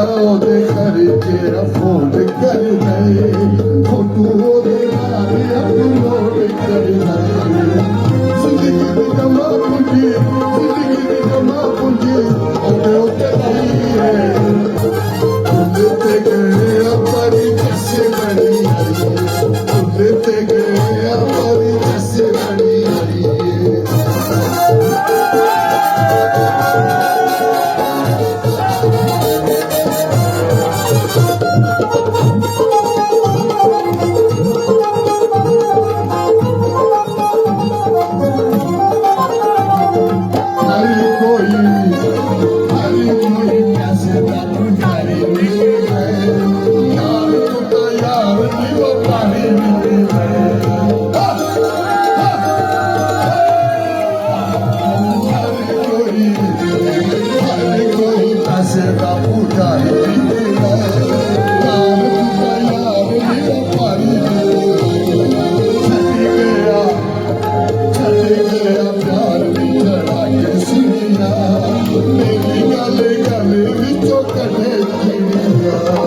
ਉਹਦੇ ਘਰ ਤੇਰਾ ਫੋਨ ਕਰ ਲੈ ਫੋਟੋ ਉਹਦੇ ਨਾਲ ਅਪਲੋਡ ਕਰ ਲੈ ਜ਼ਿੰਦਗੀ ਦੀ ਜਮਾ ਪੂੰਜੀ ਉਹਦੇ ਉੱਤੇ ਪਈ ਹੈ ਉਹਦੇ ਤੇ ਗਏ ਆਪਣੀ ਜੈਸੇ ਬਣੀ ਉਹਦੇ ਤੇ ਗਏ ਆਪਣੀ ਜੈਸੇ ਬਣੀ मेरी गल गल विचों कढ़े